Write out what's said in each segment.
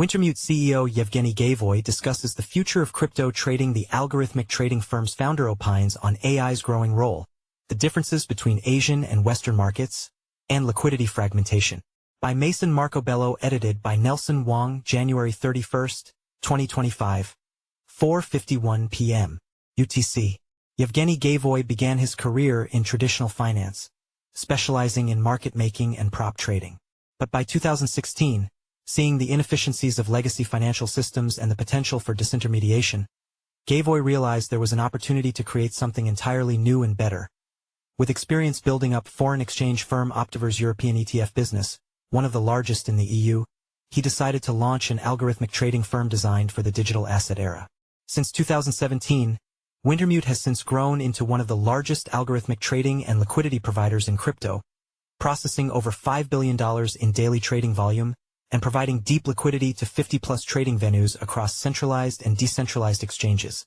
Wintermute CEO Evgeny Gaevoy discusses the future of crypto trading. The algorithmic trading firm's founder opines on AI's growing role, the differences between Asian and Western markets, and liquidity fragmentation. By Mason Marcobello, edited by Nelson Wang, January 31, 2025, 4:51 p.m. UTC. Evgeny Gaevoy began his career in traditional finance, specializing in market making and prop trading. But by 2016, seeing the inefficiencies of legacy financial systems and the potential for disintermediation, Gaevoy realized there was an opportunity to create something entirely new and better. With experience building up foreign exchange firm Optiver's European ETF business, one of the largest in the EU, he decided to launch an algorithmic trading firm designed for the digital asset era. Since 2017, Wintermute has since grown into one of the largest algorithmic trading and liquidity providers in crypto, processing over $5 billion in daily trading volume, and providing deep liquidity to 50-plus trading venues across centralized and decentralized exchanges.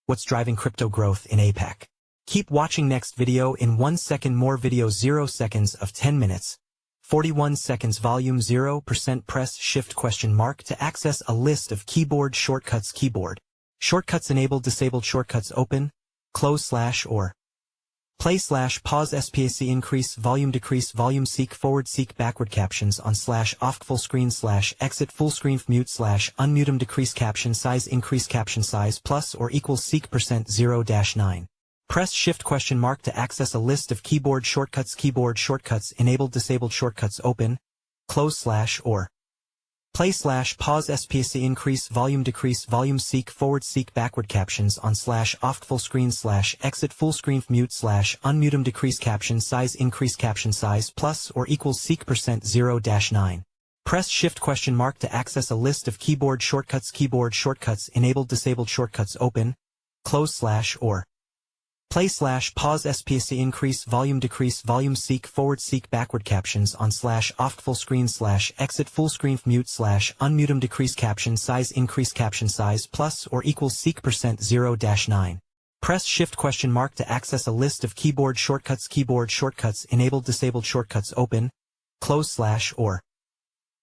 What's driving crypto growth in APAC? Keep watching next video in 1 second. More video 0 seconds of 10 minutes. 41 seconds volume 0%. Press Shift ? To access a list of keyboard shortcuts. Keyboard shortcuts enabled, disabled, shortcuts open, close / or play / PauseSPACEIncrease volume decrease volume seek forward seek backward captions on / OffcFullscreen / exit FullscreenfMute / UnmutemDecrease caption size increase caption size plus or equals seek %0-9. Press Shift ? To access a list of keyboard shortcuts. Keyboard shortcuts enabled, disabled, shortcuts open, close / or play / PauseSPACEIncrease volume decrease volume seek forward seek backward captions on / OffcFullscreen / exit FullscreenfMute / UnmutemDecrease caption size increase caption size plus or equals seek %0-9. Press Shift ? To access a list of keyboard shortcuts. Keyboard shortcuts enabled, disabled, shortcuts open, close / or play / PauseSPACEIncrease volume decrease volume seek forward seek backward captions on / OffcFullscreen / exit FullscreenfMute / UnmutemDecrease caption size increase caption size plus or equals seek %0-9. Press Shift ? To access a list of keyboard shortcuts. Keyboard shortcuts enabled, disabled, shortcuts open, close / or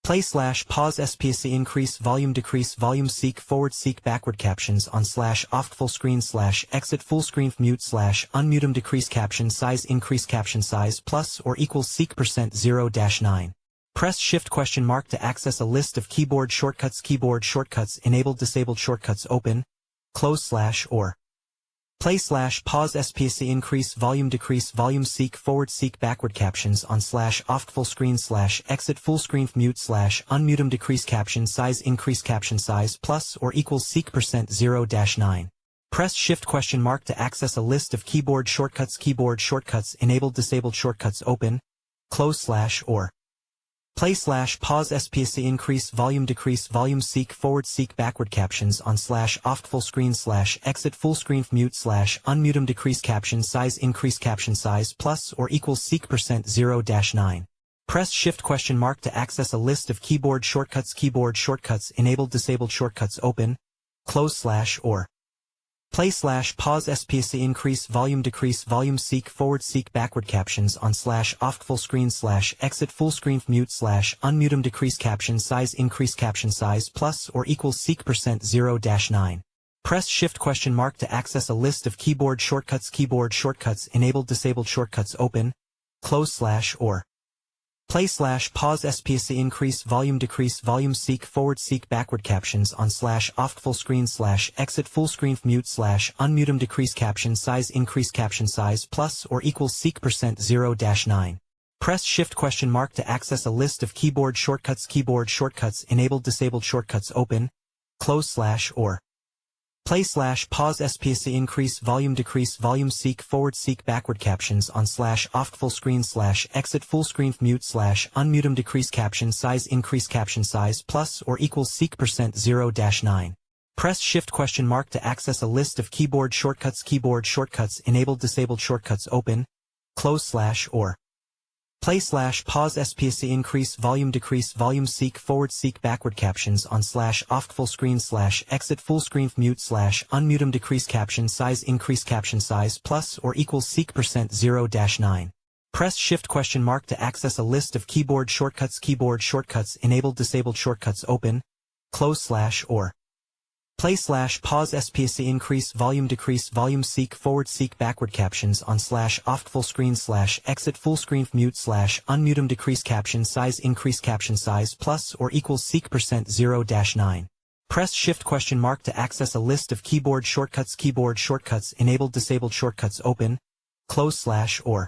play / PauseSPACEIncrease volume decrease volume seek forward seek backward captions on / OffcFullscreen / exit FullscreenfMute / UnmutemDecrease caption size increase caption size plus or equals seek %0-9. Press Shift ? To access a list of keyboard shortcuts. Keyboard shortcuts enabled, disabled, shortcuts open, close / or play / PauseSPACEIncrease volume decrease volume seek forward seek backward captions on / OffcFullscreen / exit FullscreenfMute / UnmutemDecrease caption size increase caption size plus or equals seek %0-9. Press Shift ? To access a list of keyboard shortcuts. Keyboard shortcuts enabled, disabled, shortcuts open, close / or play / PauseSPACEIncrease volume decrease volume seek forward seek backward captions on / OffcFullscreen / exit FullscreenfMute / UnmutemDecrease caption size increase caption size plus or equals seek %0-9. Press Shift ? To access a list of keyboard shortcuts. Keyboard shortcuts enabled, disabled, shortcuts open, close / or play / PauseSPACEIncrease volume decrease volume seek forward seek backward captions on / OffcFullscreen / exit FullscreenfMute / UnmutemDecrease caption size increase caption size plus or equals seek %0-9. Press Shift ? To access a list of keyboard shortcuts. Keyboard shortcuts enabled, disabled, shortcuts open, close / or play / PauseSPACEIncrease volume decrease volume seek forward seek backward captions on / OffcFullscreen / exit FullscreenfMute / UnmutemDecrease caption size increase caption size plus or equals seek %0-9. Press Shift ? To access a list of keyboard shortcuts. Keyboard shortcuts enabled, disabled, shortcuts open, close / or play / PauseSPACEIncrease volume decrease volume seek forward seek backward captions on / OffcFullscreen / exit FullscreenfMute / UnmutemDecrease caption size increase caption size plus or equals seek %0-9. Press Shift ? To access a list of keyboard shortcuts. Keyboard shortcuts enabled, disabled, shortcuts open, close / or play / PauseSPACEIncrease volume decrease volume seek forward seek backward captions on / OffcFullscreen / exit FullscreenfMute / UnmutemDecrease caption size increase caption size plus or equals seek %0-9. Press Shift ? To access a list of keyboard shortcuts. Keyboard shortcuts enabled, disabled, shortcuts open, or /PauseSPACEIncrease volume decrease volume seek forward seek backward captions on /OffcFullscreen exit FullscreenfMute UnmutemDecrease caption size increase caption size plus or equals seek %0-9. Press Shift ? To access a list of keyboard shortcuts shortcuts enabled disabled shortcuts open, close / or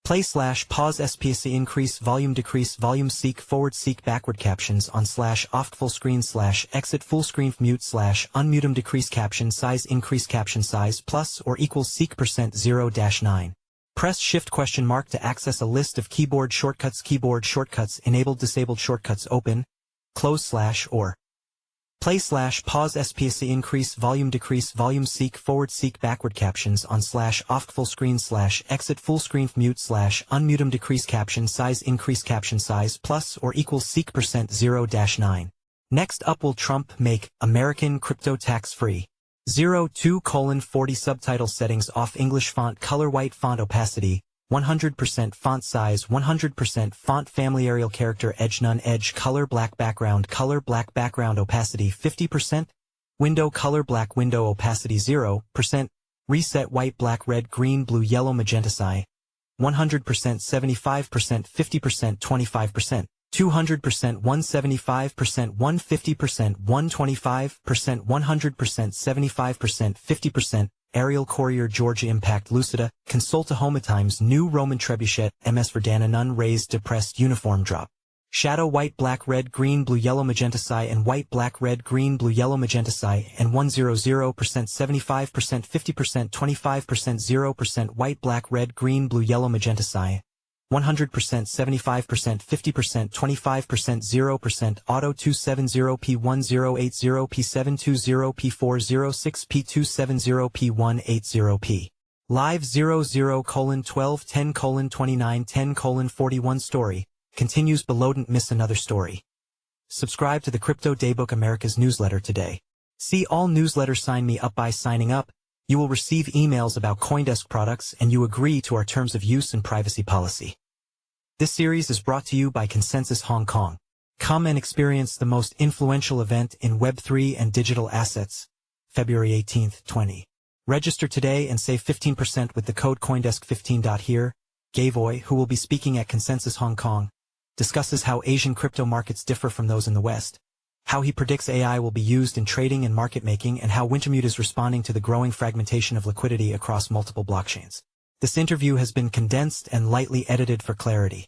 /PauseSPACEIncrease volume decrease volume seek forward seek backward captions on /OffcFullscreen exit FullscreenfMute UnmutemDecrease caption size increase caption size plus or equals seek %0-9. Press Shift ? To access a list of keyboard shortcuts enabled disabled shortcuts open, close / or /PauseSPACEIncrease volume decrease volume seek forward seek backward captions on /OffcFullscreen exit FullscreenfMute UnmutemDecrease caption size increase caption size plus or equals seek %0-9. Next up will Trump make American crypto tax-free. 02:40 Subtitle settings off English font color white font opacity 100% font size 100% font family Arial character edge none edge color black background opacity 50%, window color black window opacity 0%, reset white black red green blue yellow magenta sci 100% 75% 50% 25%, 200% 175% 150% 125% 100% 75% 50%, Arial Courier Georgia Impact Lucida, Consulta Hometimes New Roman Trebuchet, MS Verdana None Raised Depressed Uniform Drop. Shadow white black red green blue yellow magenta sci and white black red green blue yellow magenta sci and 100% 75% 50% 25% 0% white black red green blue yellow magenta sci 100% 75% 50% 25% 0% auto 270p1080 p720 p406 p270 p180p live 00:12:10:29:10:41 story continues below. Don't miss another story. Subscribe to the Crypto Daybook America's newsletter today. See all newsletters. Sign me up. By signing up, you will receive emails about CoinDesk products and you agree to our terms of use and privacy policy. This series is brought to you by Consensus Hong Kong. Come and experience the most influential event in Web3 and digital assets, February 18, 20. Register today and save 15% with the code CoinDesk15. Here, Gaevoy, who will be speaking at Consensus Hong Kong, discusses how Asian crypto markets differ from those in the West, how he predicts AI will be used in trading and market making, and how Wintermute is responding to the growing fragmentation of liquidity across multiple blockchains. This interview has been condensed and lightly edited for clarity.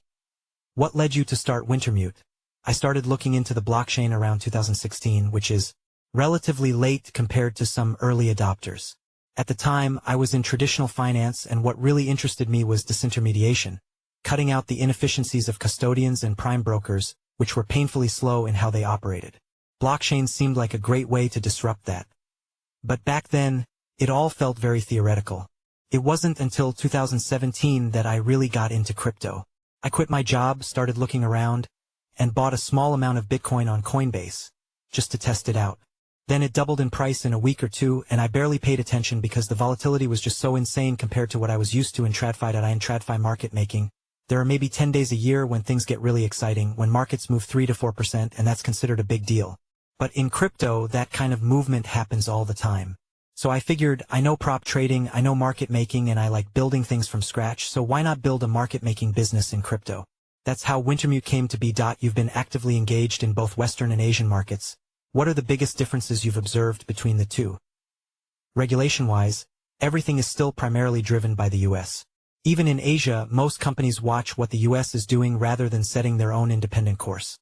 What led you to start Wintermute? I started looking into the blockchain around 2016, which is relatively late compared to some early adopters. At the time, I was in traditional finance, and what really interested me was disintermediation, cutting out the inefficiencies of custodians and prime brokers, which were painfully slow in how they operated. Blockchain seemed like a great way to disrupt that. But back then, it all felt very theoretical. It wasn't until 2017 that I really got into crypto. I quit my job, started looking around, and bought a small amount of Bitcoin on Coinbase, just to test it out. Then it doubled in price in a week or two, and I barely paid attention because the volatility was just so insane compared to what I was used to in TradFi. In TradFi market making, there are maybe 10 days a year when things get really exciting, when markets move 3 to 4%, and that's considered a big deal. But in crypto, that kind of movement happens all the time. So I figured, I know prop trading, I know market making, and I like building things from scratch, so why not build a market making business in crypto? That's how Wintermute came to be. You've been actively engaged in both Western and Asian markets. What are the biggest differences you've observed between the two? Regulation-wise, everything is still primarily driven by the US. Even in Asia, most companies watch what the US is doing rather than setting their own independent course.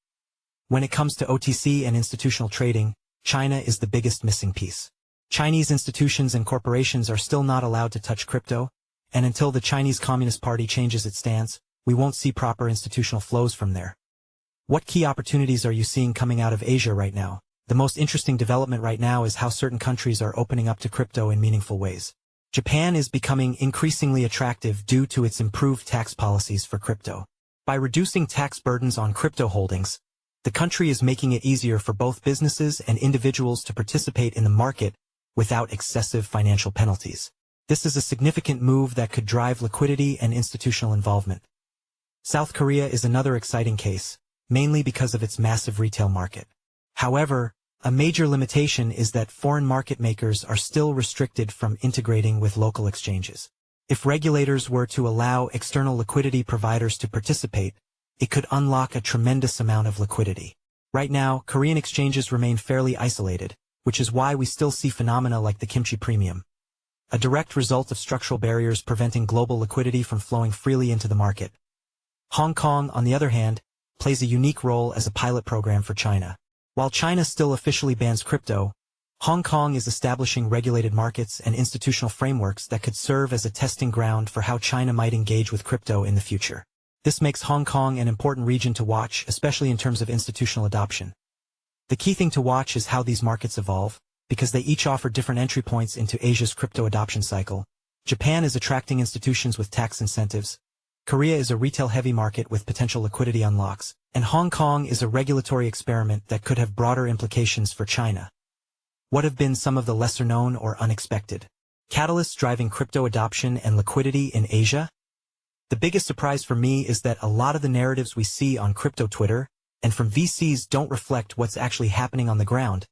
When it comes to OTC and institutional trading, China is the biggest missing piece. Chinese institutions and corporations are still not allowed to touch crypto, and until the Chinese Communist Party changes its stance, we won't see proper institutional flows from there. What key opportunities are you seeing coming out of Asia right now? The most interesting development right now is how certain countries are opening up to crypto in meaningful ways. Japan is becoming increasingly attractive due to its improved tax policies for crypto. By reducing tax burdens on crypto holdings, the country is making it easier for both businesses and individuals to participate in the market without excessive financial penalties. This is a significant move that could drive liquidity and institutional involvement. South Korea is another exciting case, mainly because of its massive retail market. However, a major limitation is that foreign market makers are still restricted from integrating with local exchanges. If regulators were to allow external liquidity providers to participate, it could unlock a tremendous amount of liquidity. Right now, Korean exchanges remain fairly isolated, which is why we still see phenomena like the kimchi premium, a direct result of structural barriers preventing global liquidity from flowing freely into the market. Hong Kong, on the other hand, plays a unique role as a pilot program for China. While China still officially bans crypto, Hong Kong is establishing regulated markets and institutional frameworks that could serve as a testing ground for how China might engage with crypto in the future. This makes Hong Kong an important region to watch, especially in terms of institutional adoption. The key thing to watch is how these markets evolve, because they each offer different entry points into Asia's crypto adoption cycle. Japan is attracting institutions with tax incentives. Korea is a retail-heavy market with potential liquidity unlocks, and Hong Kong is a regulatory experiment that could have broader implications for China. What have been some of the lesser-known or unexpected catalysts driving crypto adoption and liquidity in Asia? The biggest surprise for me is that a lot of the narratives we see on crypto Twitter and from VCs don't reflect what's actually happening on the ground.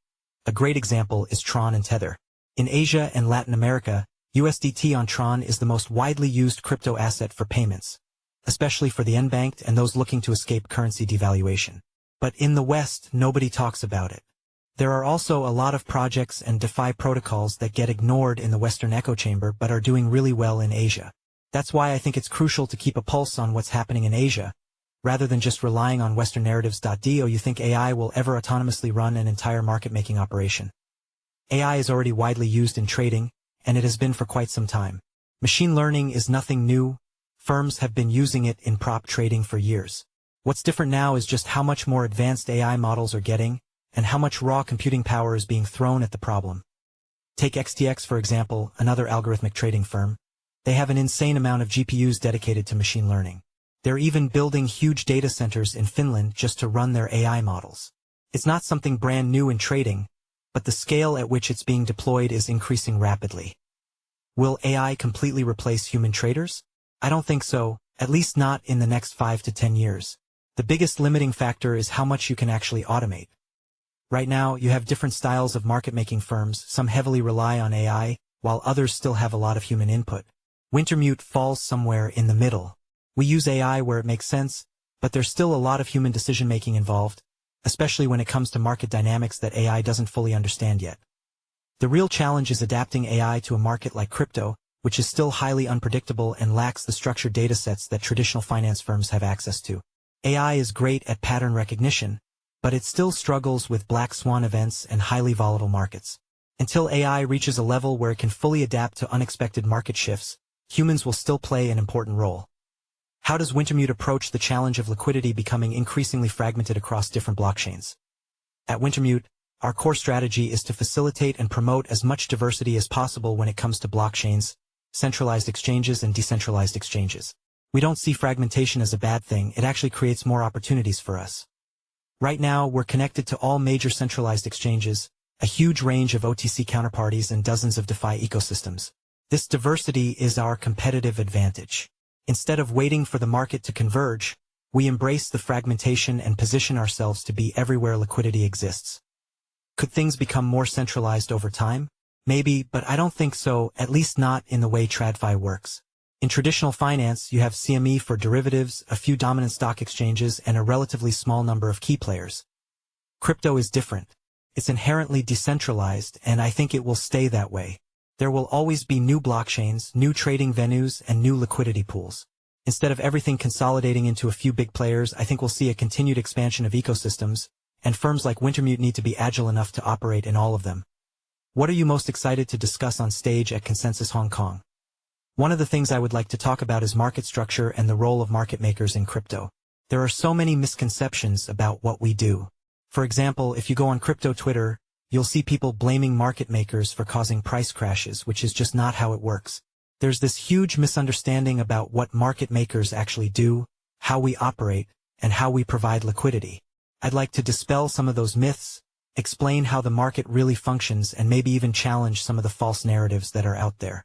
A great example is Tron and Tether. In Asia and Latin America, USDT on Tron is the most widely used crypto asset for payments, especially for the unbanked and those looking to escape currency devaluation. But in the West, nobody talks about it. There are also a lot of projects and DeFi protocols that get ignored in the Western echo chamber but are doing really well in Asia. That's why I think it's crucial to keep a pulse on what's happening in Asia, rather than just relying on Western narratives. Do you think AI will ever autonomously run an entire market-making operation? AI is already widely used in trading, and it has been for quite some time. Machine learning is nothing new. Firms have been using it in prop trading for years. What's different now is just how much more advanced AI models are getting, and how much raw computing power is being thrown at the problem. Take XTX, for example, another algorithmic trading firm. They have an insane amount of GPUs dedicated to machine learning. They're even building huge data centers in Finland just to run their AI models. It's not something brand new in trading, but the scale at which it's being deployed is increasing rapidly. Will AI completely replace human traders? I don't think so, at least not in the next 5 to 10 years. The biggest limiting factor is how much you can actually automate. Right now, you have different styles of market-making firms. Some heavily rely on AI, while others still have a lot of human input. Wintermute falls somewhere in the middle. We use AI where it makes sense, but there's still a lot of human decision-making involved, especially when it comes to market dynamics that AI doesn't fully understand yet. The real challenge is adapting AI to a market like crypto, which is still highly unpredictable and lacks the structured datasets that traditional finance firms have access to. AI is great at pattern recognition, but it still struggles with black swan events and highly volatile markets. Until AI reaches a level where it can fully adapt to unexpected market shifts, humans will still play an important role. How does Wintermute approach the challenge of liquidity becoming increasingly fragmented across different blockchains? At Wintermute, our core strategy is to facilitate and promote as much diversity as possible when it comes to blockchains, centralized exchanges, and decentralized exchanges. We don't see fragmentation as a bad thing. It actually creates more opportunities for us. Right now, we're connected to all major centralized exchanges, a huge range of OTC counterparties, and dozens of DeFi ecosystems. This diversity is our competitive advantage. Instead of waiting for the market to converge, we embrace the fragmentation and position ourselves to be everywhere liquidity exists. Could things become more centralized over time? Maybe, but I don't think so, at least not in the way TradFi works. In traditional finance, you have CME for derivatives, a few dominant stock exchanges, and a relatively small number of key players. Crypto is different. It's inherently decentralized, and I think it will stay that way. There will always be new blockchains, new trading venues, and new liquidity pools. Instead of everything consolidating into a few big players, I think we'll see a continued expansion of ecosystems, and firms like Wintermute need to be agile enough to operate in all of them. What are you most excited to discuss on stage at Consensus Hong Kong? One of the things I would like to talk about is market structure and the role of market makers in crypto. There are so many misconceptions about what we do. For example, if you go on crypto Twitter, you'll see people blaming market makers for causing price crashes, which is just not how it works. There's this huge misunderstanding about what market makers actually do, how we operate, and how we provide liquidity. I'd like to dispel some of those myths, explain how the market really functions, and maybe even challenge some of the false narratives that are out there.